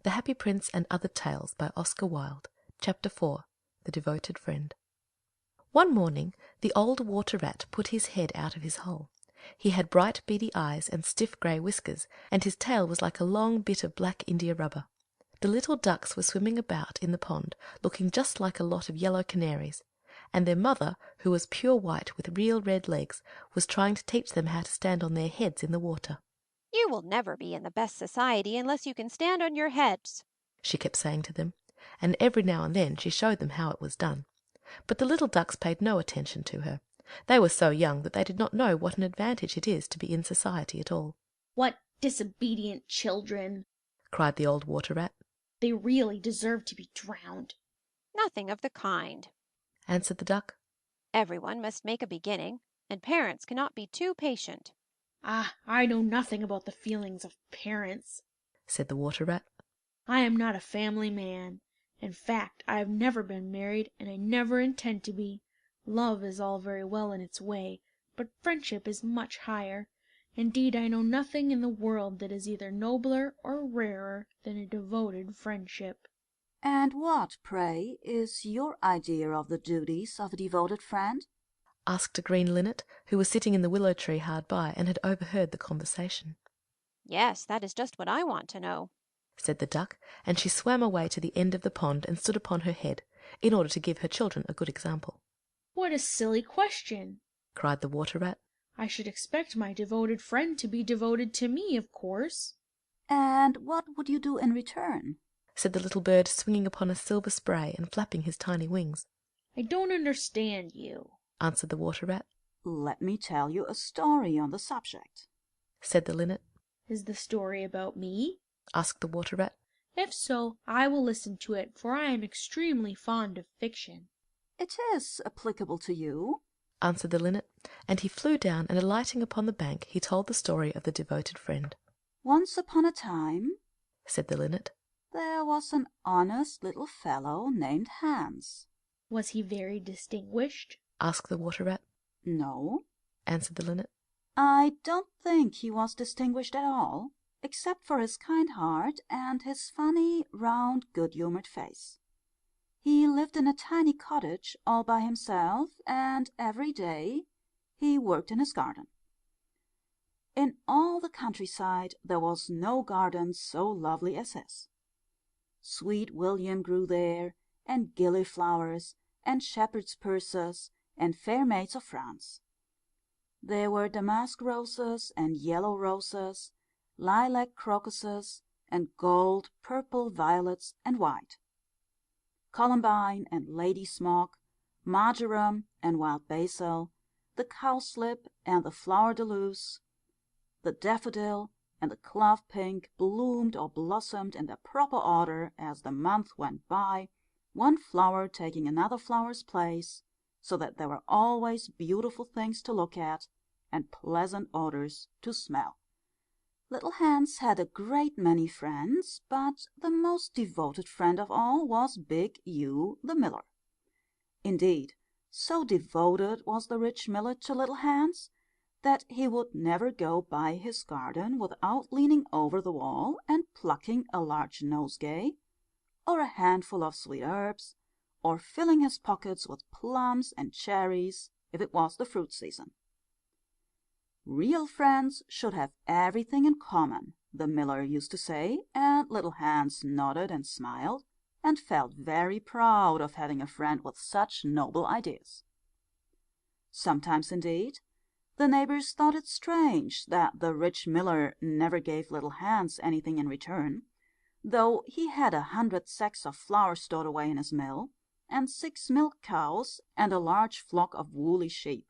The Happy Prince and Other Tales by Oscar Wilde. Chapter 4. The Devoted Friend. One morning the old Water Rat put his head out of his hole. He had bright beady eyes and stiff grey whiskers, and his tail was like a long bit of black india rubber. The little ducks were swimming about in the pond, looking just like a lot of yellow canaries, and their mother, who was pure white with real red legs, was trying to teach them how to stand on their heads in the water. "You will never be in the best society unless you can stand on your heads," she kept saying to them, and every now and then she showed them how it was done. But the little ducks paid no attention to her. They were so young that they did not know what an advantage it is to be in society at all. "What disobedient children!" cried the old Water Rat. "They really deserve to be drowned." "Nothing of the kind," answered the duck. "Everyone must make a beginning, and parents cannot be too patient." "Ah, I know nothing about the feelings of parents," said the Water Rat. "I am not a family man. In fact, I have never been married, and I never intend to be. Love is all very well in its way, but friendship is much higher. Indeed, I know nothing in the world that is either nobler or rarer than a devoted friendship." "And what, pray, is your idea of the duties of a devoted friend?" asked a green linnet, who was sitting in the willow tree hard by, and had overheard the conversation. "Yes, that is just what I want to know," said the duck, and she swam away to the end of the pond and stood upon her head, in order to give her children a good example. "What a silly question!" cried the Water Rat. "I should expect my devoted friend to be devoted to me, of course." "And what would you do in return?" said the little bird, swinging upon a silver spray and flapping his tiny wings. "I don't understand you," answered the Water Rat. "Let me tell you a story on the subject," said the linnet. "Is the story about me?" asked the Water Rat. "If so, I will listen to it, for I am extremely fond of fiction." "It is applicable to you," answered the linnet, and he flew down, and alighting upon the bank he told the story of the devoted friend. "Once upon a time," said the linnet, "there was an honest little fellow named Hans." "Was he very distinguished?" asked the Water Rat. "No," answered the linnet. "I don't think he was distinguished at all, except for his kind heart and his funny, round, good-humoured face. He lived in a tiny cottage all by himself, and every day he worked in his garden. In all the countryside there was no garden so lovely as his. Sweet William grew there, and gilliflowers, and shepherd's purses, and fair maids of France. There were damask roses and yellow roses, lilac crocuses, and gold, purple violets, and white. Columbine and lady smock, marjoram and wild basil, the cowslip and the flower de luce, the daffodil and the clove pink bloomed or blossomed in their proper order as the month went by, one flower taking another flower's place, so that there were always beautiful things to look at and pleasant odors to smell. Little Hans had a great many friends, but the most devoted friend of all was Big Hugh the miller. Indeed, so devoted was the rich miller to little Hans, that he would never go by his garden without leaning over the wall and plucking a large nosegay, or a handful of sweet herbs, or filling his pockets with plums and cherries, if it was the fruit season. Real friends should have everything in common, the miller used to say, and little Hans nodded and smiled, and felt very proud of having a friend with such noble ideas. Sometimes, indeed, the neighbours thought it strange that the rich miller never gave little Hans anything in return, though he had 100 sacks of flour stored away in his mill, and 6 milk cows, and a large flock of woolly sheep.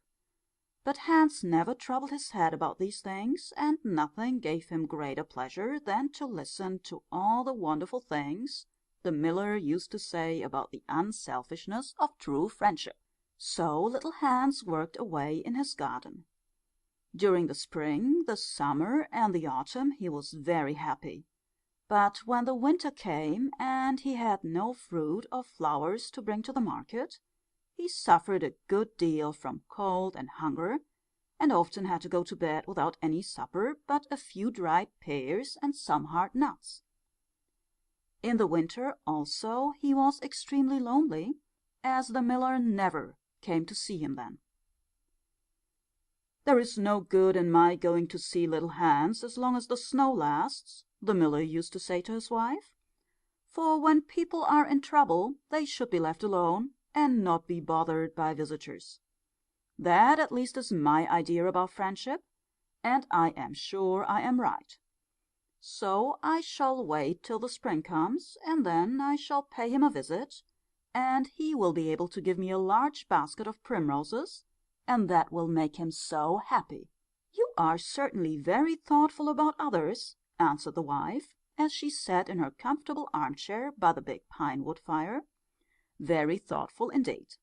But Hans never troubled his head about these things, and nothing gave him greater pleasure than to listen to all the wonderful things the miller used to say about the unselfishness of true friendship. So little Hans worked away in his garden. During the spring, the summer, and the autumn he was very happy. But when the winter came, and he had no fruit or flowers to bring to the market, he suffered a good deal from cold and hunger, and often had to go to bed without any supper but a few dried pears and some hard nuts. In the winter also he was extremely lonely, as the miller never came to see him then. "There is no good in my going to see little Hans as long as the snow lasts," the miller used to say to his wife. "For when people are in trouble they should be left alone, and not be bothered by visitors. That at least is my idea about friendship, and I am sure I am right. So I shall wait till the spring comes, and then I shall pay him a visit, and he will be able to give me a large basket of primroses, and that will make him so happy." "You are certainly very thoughtful about others," answered the wife, as she sat in her comfortable armchair by the big pine wood fire. "Very thoughtful indeed.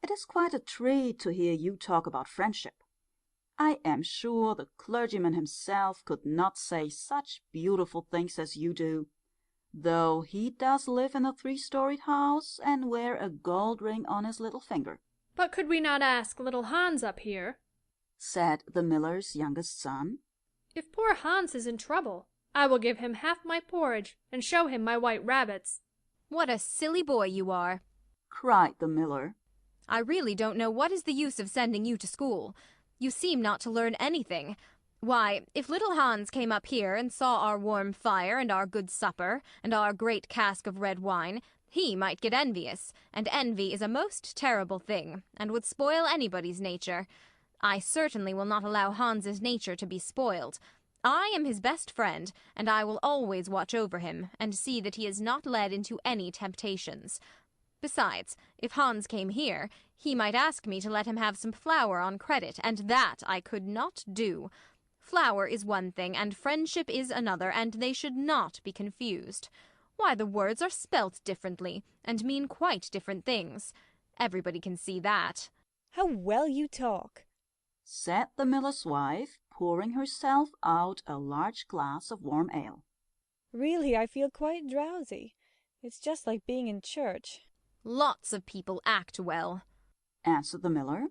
It is quite a treat to hear you talk about friendship. I am sure the clergyman himself could not say such beautiful things as you do, though he does live in a 3-storied house and wear a gold ring on his little finger." "But could we not ask little Hans up here?" said the miller's youngest son. "If poor Hans is in trouble, I will give him half my porridge and show him my white rabbits." What a silly boy you are. cried the miller. I really don't know what is the use of sending you to school. You seem not to learn anything. Why, if little Hans came up here and saw our warm fire and our good supper and our great cask of red wine, he might get envious, and envy is a most terrible thing, and would spoil anybody's nature. I certainly will not allow Hans's nature to be spoiled. I am his best friend, and I will always watch over him, and see that he is not led into any temptations. Besides, if Hans came here, he might ask me to let him have some flour on credit, and that I could not do. Flour is one thing, and friendship is another, and they should not be confused. Why, the words are spelt differently, and mean quite different things. Everybody can see that." "How well you talk," said the miller's wife, pouring herself out a large glass of warm ale. "Really, I feel quite drowsy. It's just like being in church." Lots of people act well, answered the miller.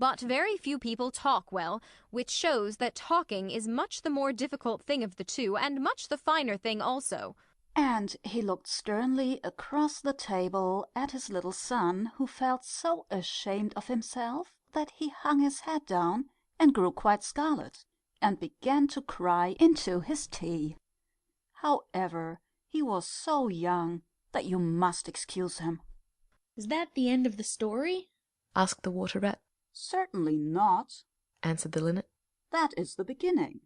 but very few people talk well, which shows that talking is much the more difficult thing of the two, and much the finer thing also. And he looked sternly across the table at his little son, who felt so ashamed of himself that he hung his head down and grew quite scarlet, and began to cry into his tea. However, he was so young that you must excuse him. Is that the end of the story? asked the Water Rat. Certainly not, answered the Linnet. That is the beginning.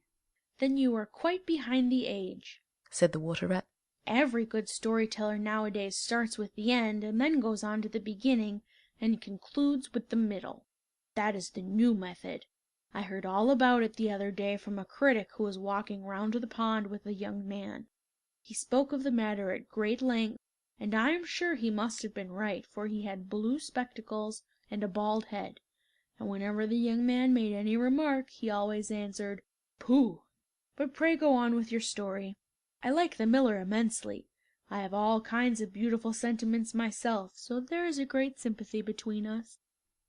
Then you are quite behind the age, said the Water Rat. Every good storyteller nowadays starts with the end and then goes on to the beginning and concludes with the middle. That is the new method. I heard all about it the other day from a critic who was walking round to the pond with a young man. He spoke of the matter at great length, and I am sure he must have been right, for he had blue spectacles and a bald head, and whenever the young man made any remark he always answered, "Pooh!" But pray go on with your story. I like the miller immensely. I have all kinds of beautiful sentiments myself, so there is a great sympathy between us.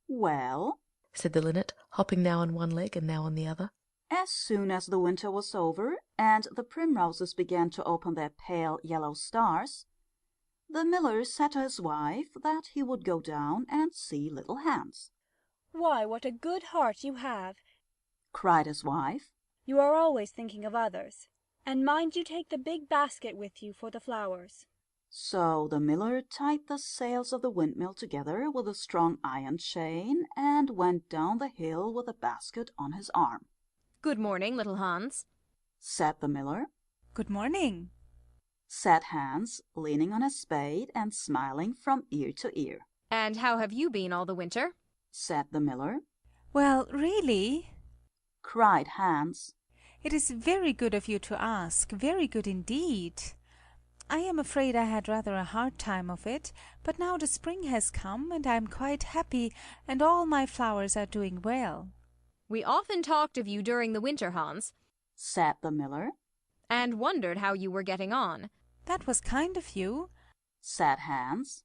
Well, said the Linnet, hopping now on one leg and now on the other. As soon as the winter was over and the primroses began to open their pale yellow stars, the miller said to his wife that he would go down and see little Hans. "Why, what a good heart you have!" cried his wife. "You are always thinking of others. And mind you take the big basket with you for the flowers." So the miller tied the sails of the windmill together with a strong iron chain and went down the hill with the basket on his arm. "Good morning, little Hans," said the miller. "Good morning," said Hans, leaning on his spade and smiling from ear to ear. "And how have you been all the winter?" said the miller. "Well, really," cried Hans, "it is very good of you to ask, very good indeed. I am afraid I had rather a hard time of it, but now the spring has come, and I am quite happy, and all my flowers are doing well." "We often talked of you during the winter, Hans," said the miller, "and wondered how you were getting on." "That was kind of you," said Hans.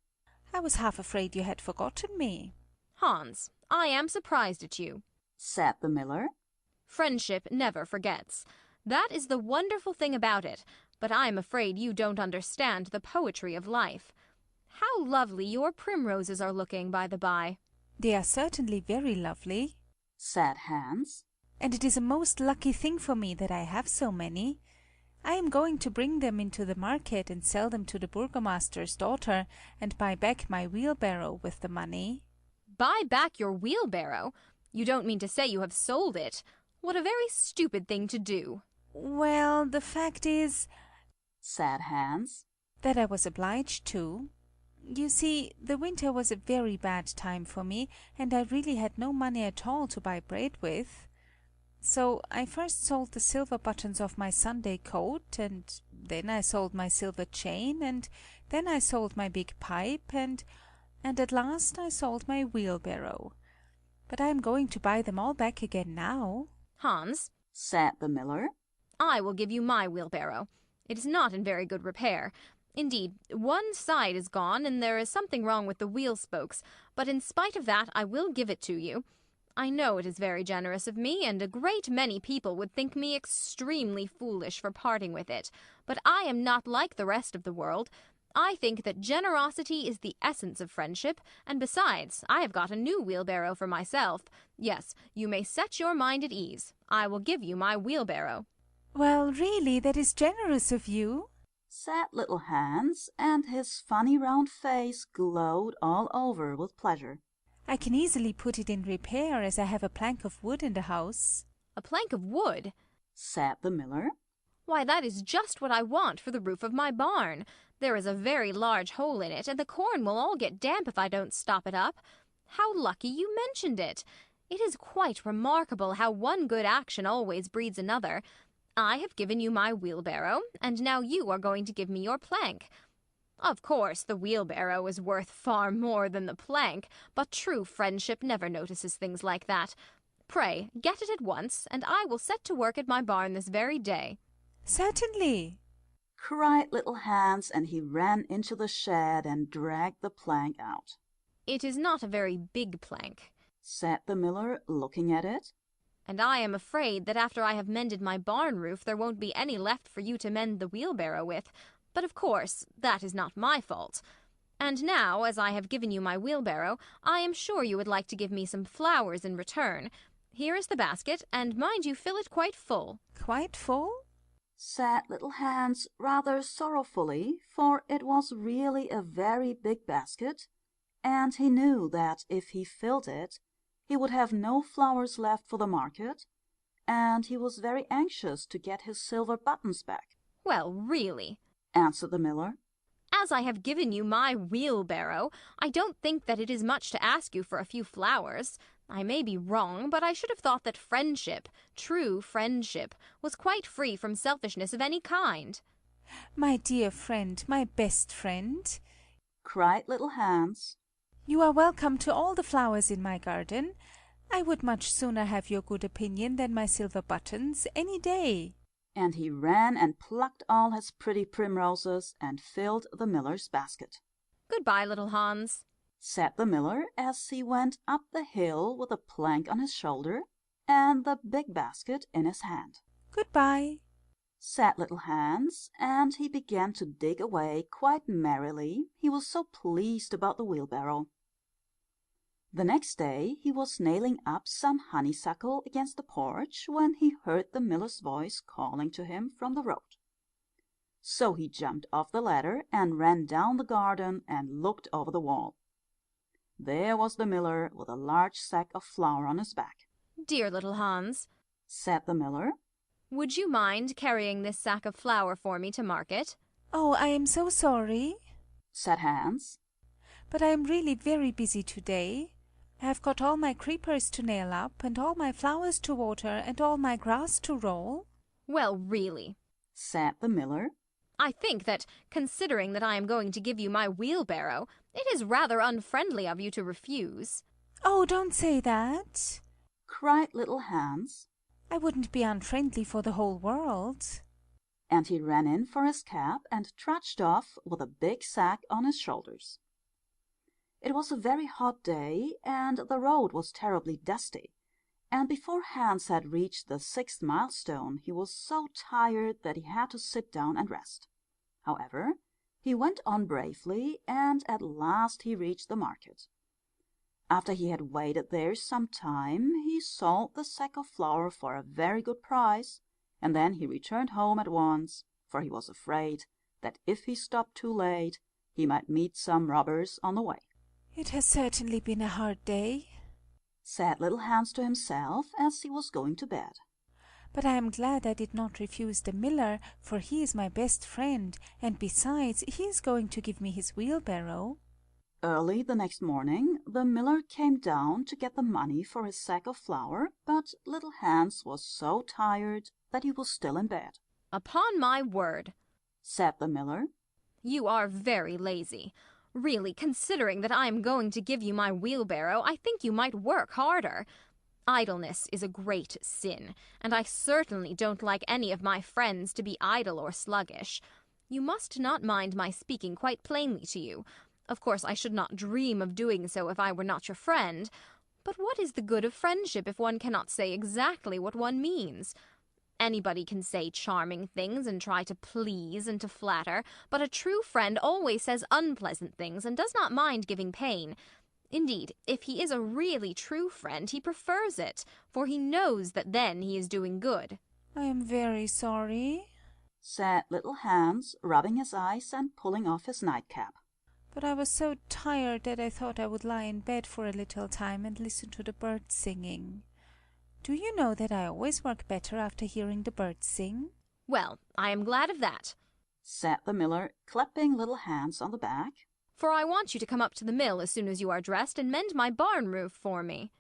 "I was half afraid you had forgotten me." "Hans, I am surprised at you," said the miller. "Friendship never forgets. That is the wonderful thing about it. but I am afraid you don't understand the poetry of life. How lovely your primroses are looking, by the by." "They are certainly very lovely," said Hans. "and it is a most lucky thing for me that I have so many. I am going to bring them into the market and sell them to the burgomaster's daughter, and buy back my wheelbarrow with the money." "Buy back your wheelbarrow? You don't mean to say you have sold it? What a very stupid thing to do." "Well, the fact is," said Hans, "that I was obliged to. You see, the winter was a very bad time for me, and I really had no money at all to buy bread with. So I first sold the silver buttons of my Sunday coat, and then I sold my silver chain, and then I sold my big pipe, and at last I sold my wheelbarrow. But I am going to buy them all back again now." "Hans," said the miller, "I will give you my wheelbarrow. It is not in very good repair. Indeed, one side is gone, and there is something wrong with the wheel spokes, but in spite of that I will give it to you. I know it is very generous of me, and a great many people would think me extremely foolish for parting with it, but I am not like the rest of the world. I think that generosity is the essence of friendship, and besides, I have got a new wheelbarrow for myself. Yes, you may set your mind at ease. I will give you my wheelbarrow." "Well, really, that is generous of you," said little Hans, and his funny round face glowed all over with pleasure. "I can easily put it in repair, as I have a plank of wood in the house." "A plank of wood?" said the miller. "Why, that is just what I want for the roof of my barn. There is a very large hole in it, and the corn will all get damp if I don't stop it up. How lucky you mentioned it! It is quite remarkable how one good action always breeds another. I have given you my wheelbarrow, and now you are going to give me your plank. Of course, the wheelbarrow is worth far more than the plank, but true friendship never notices things like that. Pray, get it at once, and I will set to work at my barn this very day." "Certainly," cried little Hans, and he ran into the shed and dragged the plank out. "It is not a very big plank," said the miller, looking at it, "and I am afraid that after I have mended my barn roof there won't be any left for you to mend the wheelbarrow with. But of course that is not my fault. And now, as I have given you my wheelbarrow, I am sure you would like to give me some flowers in return. Here is the basket, and mind you fill it quite full." "Quite full?" said little Hans rather sorrowfully, for it was really a very big basket, and he knew that if he filled it he would have no flowers left for the market, and he was very anxious to get his silver buttons back. "Well, really," answered the miller, "as I have given you my wheelbarrow, I don't think that it is much to ask you for a few flowers. I may be wrong, but I should have thought that friendship, true friendship, was quite free from selfishness of any kind." "My dear friend, my best friend," cried little Hans, "you are welcome to all the flowers in my garden. I would much sooner have your good opinion than my silver buttons, any day." and he ran and plucked all his pretty primroses and filled the miller's basket. "Goodbye, little Hans," said the miller as he went up the hill with the plank on his shoulder and the big basket in his hand. "Goodbye," said little Hans, and he began to dig away quite merrily, he was so pleased about the wheelbarrow. The next day he was nailing up some honeysuckle against the porch when he heard the miller's voice calling to him from the road. So he jumped off the ladder and ran down the garden and looked over the wall. There was the miller with a large sack of flour on his back. "Dear little Hans," said the miller, "would you mind carrying this sack of flour for me to market?" "Oh, I am so sorry," said Hans, "but I am really very busy today. I have got all my creepers to nail up, and all my flowers to water, and all my grass to roll." "Well, really," said the miller, "I think that, considering that I am going to give you my wheelbarrow, it is rather unfriendly of you to refuse." "Oh, don't say that," cried little Hans, "I wouldn't be unfriendly for the whole world." and he ran in for his cap and trudged off with a big sack on his shoulders. It was a very hot day, and the road was terribly dusty, And before Hans had reached the 6th milestone, he was so tired that he had to sit down and rest. However, he went on bravely, and at last he reached the market. After he had waited there some time, he sold the sack of flour for a very good price, and then he returned home at once, for he was afraid that if he stopped too late, he might meet some robbers on the way. It has certainly been a hard day, said little Hans to himself as he was going to bed. but I am glad I did not refuse the miller, for he is my best friend, and besides, he is going to give me his wheelbarrow. Early the next morning, the miller came down to get the money for his sack of flour, but little Hans was so tired that he was still in bed. Upon my word, said the miller. You are very lazy. Really, considering that I am going to give you my wheelbarrow, I think you might work harder. Idleness is a great sin, and I certainly don't like any of my friends to be idle or sluggish. You must not mind my speaking quite plainly to you. Of course, I should not dream of doing so if I were not your friend. But what is the good of friendship if one cannot say exactly what one means? Anybody can say charming things and try to please and to flatter, but a true friend always says unpleasant things and does not mind giving pain. Indeed, if he is a really true friend, he prefers it, for he knows that then he is doing good. I am very sorry, said little Hans, rubbing his eyes and pulling off his nightcap. but I was so tired that I thought I would lie in bed for a little time and listen to the birds singing. Do you know that I always work better after hearing the birds sing? Well, I am glad of that, said the miller, clapping little Hans on the back. for I want you to come up to the mill as soon as you are dressed and mend my barn roof for me.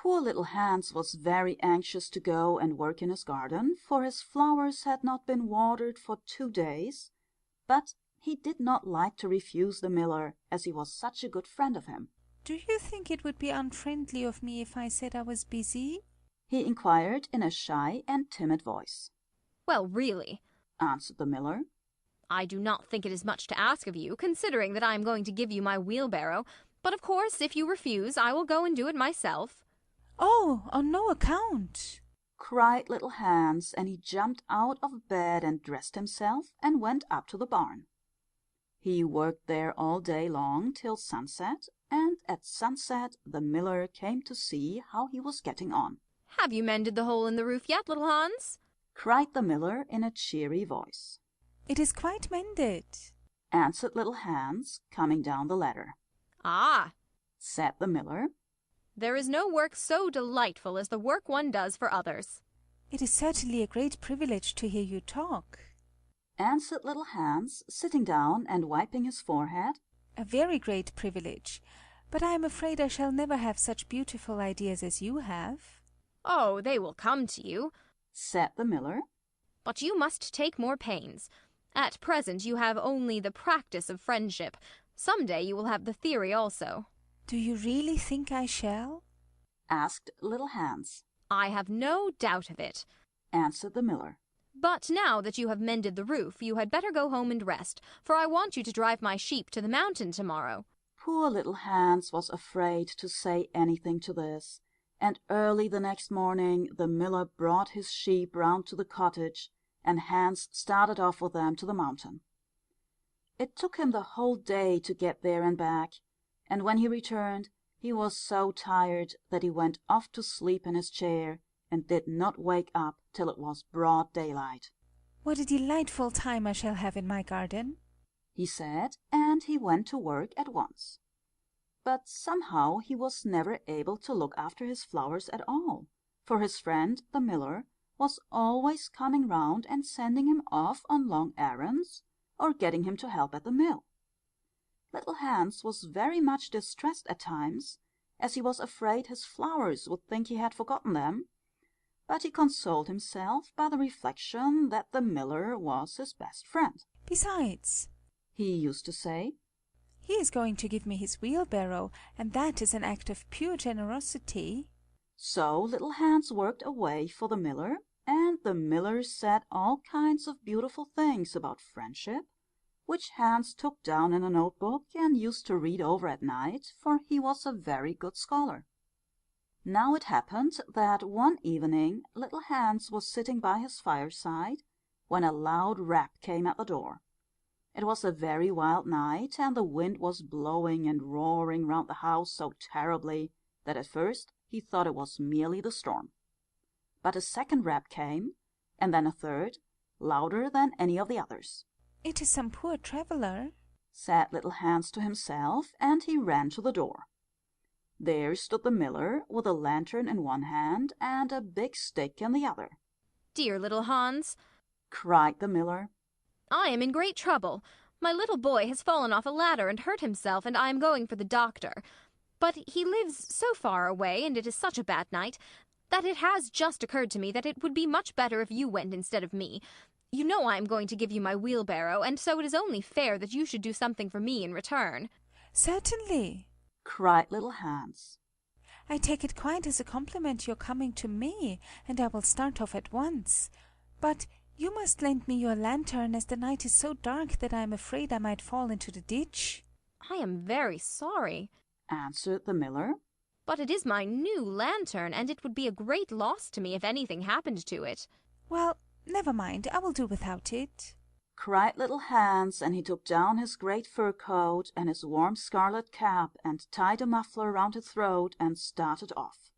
Poor little Hans was very anxious to go and work in his garden, for his flowers had not been watered for 2 days, but he did not like to refuse the miller, as he was such a good friend of him. Do you think it would be unfriendly of me if I said I was busy? He inquired in a shy and timid voice. Well, really, Answered the miller. I do not think it is much to ask of you, considering that I am going to give you my wheelbarrow, but of course, if you refuse, I will go and do it myself. Oh, on no account, cried little Hans, and he jumped out of bed and dressed himself and went up to the barn. He worked there all day long till sunset, and at sunset the miller came to see how he was getting on. Have you mended the hole in the roof yet, little Hans? Cried the miller in a cheery voice. It is quite mended, Answered little Hans, coming down the ladder. Ah, Said the miller. there is no work so delightful as the work one does for others. It is certainly a great privilege to hear you talk. Answered little Hans, sitting down and wiping his forehead. A very great privilege, but I am afraid I shall never have such beautiful ideas as you have. Oh, they will come to you, Said the miller. but you must take more pains. At present you have only the practice of friendship. Some day you will have the theory also. Do you really think I shall? Asked little Hans. I have no doubt of it. Answered the miller. But now that you have mended the roof, you had better go home and rest, for I want you to drive my sheep to the mountain tomorrow. Poor little Hans was afraid to say anything to this, and early the next morning the miller brought his sheep round to the cottage, and Hans started off with them to the mountain. It took him the whole day to get there and back, and when he returned he was so tired that he went off to sleep in his chair and did not wake up till it was broad daylight. What a delightful time I shall have in my garden, He said, and he went to work at once. But somehow he was never able to look after his flowers at all, for his friend the miller was always coming round and sending him off on long errands, or getting him to help at the mill. Little Hans was very much distressed at times, as he was afraid his flowers would think he had forgotten them, but he consoled himself by the reflection that the miller was his best friend. Besides, He used to say, he is going to give me his wheelbarrow, and that is an act of pure generosity. So little Hans worked away for the miller, and the miller said all kinds of beautiful things about friendship, which Hans took down in a notebook and used to read over at night, for he was a very good scholar. Now it happened that one evening little Hans was sitting by his fireside when a loud rap came at the door. It was a very wild night, and the wind was blowing and roaring round the house so terribly that at first he thought it was merely the storm. But a second rap came, and then a third, louder than any of the others. "It is some poor traveller," said little Hans to himself, and he ran to the door. There stood the miller with a lantern in one hand and a big stick in the other. "Dear little Hans," cried the miller, "I am in great trouble. My little boy has fallen off a ladder and hurt himself, and I am going for the doctor. But he lives so far away, and it is such a bad night, that it has just occurred to me that it would be much better if you went instead of me. You know I am going to give you my wheelbarrow, and so it is only fair that you should do something for me in return." "Certainly," cried little Hans. "I take it quite as a compliment your coming to me, and I will start off at once. But you must lend me your lantern, as the night is so dark that I am afraid I might fall into the ditch." "I am very sorry," answered the miller. "but it is my new lantern, and it would be a great loss to me if anything happened to it." "Well, never mind, I will do without it," cried little Hans, and he took down his great fur coat and his warm scarlet cap and tied a muffler round his throat and started off.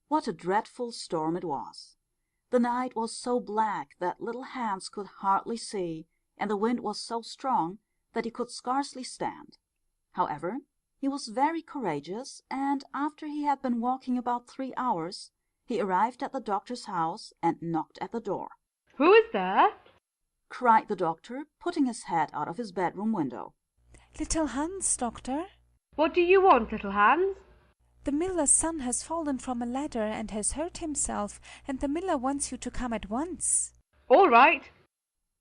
What a dreadful storm it was! The night was so black that little Hans could hardly see, and the wind was so strong that he could scarcely stand. However, he was very courageous, and after he had been walking about 3 hours, he arrived at the doctor's house and knocked at the door. "Who is there?" cried the doctor, putting his head out of his bedroom window. "Little Hans, doctor." "What do you want, little Hans?" "The miller's son has fallen from a ladder and has hurt himself, and the miller wants you to come at once." "All right,"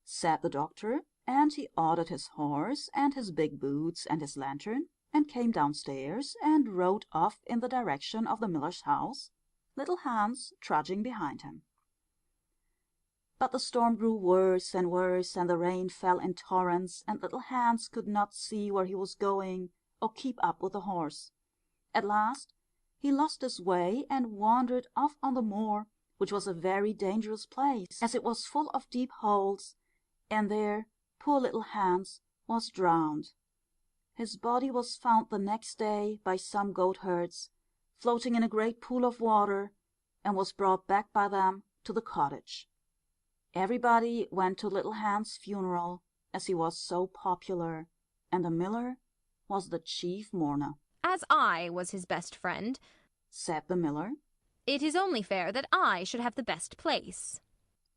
said the doctor, and he ordered his horse and his big boots and his lantern, and came downstairs and rode off in the direction of the miller's house, little Hans trudging behind him. But the storm grew worse and worse, and the rain fell in torrents, and little Hans could not see where he was going or keep up with the horse. At last he lost his way and wandered off on the moor, which was a very dangerous place, as it was full of deep holes, and there poor little Hans was drowned. His body was found the next day by some goatherds, floating in a great pool of water, and was brought back by them to the cottage. Everybody went to little Hans' funeral, as he was so popular, and the miller was the chief mourner. "As I was his best friend," said the miller, "it is only fair that I should have the best place."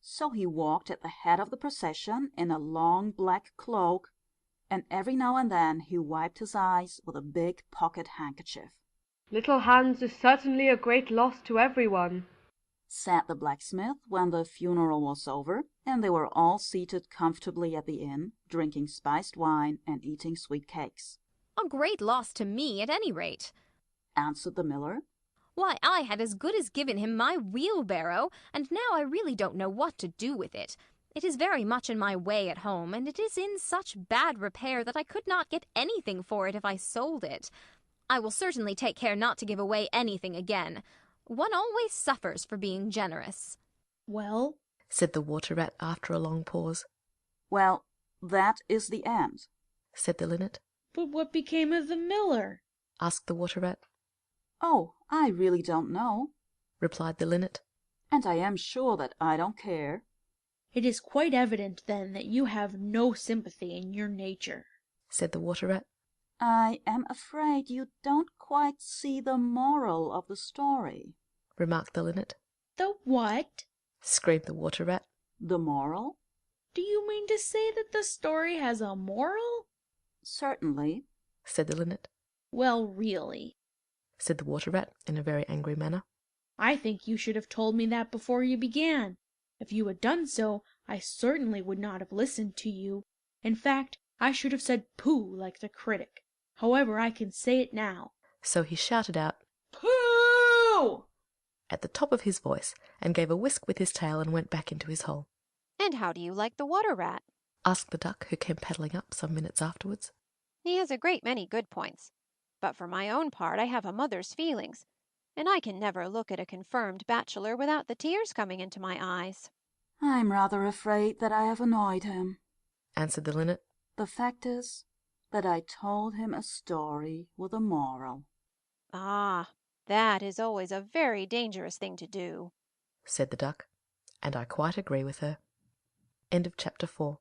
So he walked at the head of the procession in a long black cloak, and every now and then he wiped his eyes with a big pocket handkerchief. "Little Hans is certainly a great loss to everyone," said the blacksmith when the funeral was over, and they were all seated comfortably at the inn, drinking spiced wine and eating sweet cakes. "A great loss to me, at any rate," answered the miller. "Why, I had as good as given him my wheelbarrow, and now I really don't know what to do with it. It is very much in my way at home, and it is in such bad repair that I could not get anything for it if I sold it. I will certainly take care not to give away anything again. One always suffers for being generous." Well, said the water rat after a long pause. "Well, that is the end," said the linnet. but what became of the miller? Asked the water rat. "Oh, I really don't know, Replied the linnet. and I am sure that I don't care." It is quite evident, then, that you have no sympathy in your nature, said the water rat. "I am afraid you don't quite see the moral of the story." Remarked the linnet. The what? Screamed the water rat. "The moral?" Do you mean to say that the story has a moral? "Certainly," said the linnet. Well, really, Said the water rat in a very angry manner. I think you should have told me that before you began. If you had done so, I certainly would not have listened to you. In fact, I should have said pooh like the critic. However, I can say it now. So he shouted out, Pooh! at the top of his voice, and gave a whisk with his tail and went back into his hole. "And how do you like the water rat?" Asked the duck, who came paddling up some minutes afterwards. "He has a great many good points. But for my own part I have a mother's feelings. and I can never look at a confirmed bachelor without the tears coming into my eyes." "I'm rather afraid that I have annoyed him," answered the linnet. "The fact is that I told him a story with a moral." "Ah, that is always a very dangerous thing to do," said the duck, and I quite agree with her. End of chapter 4.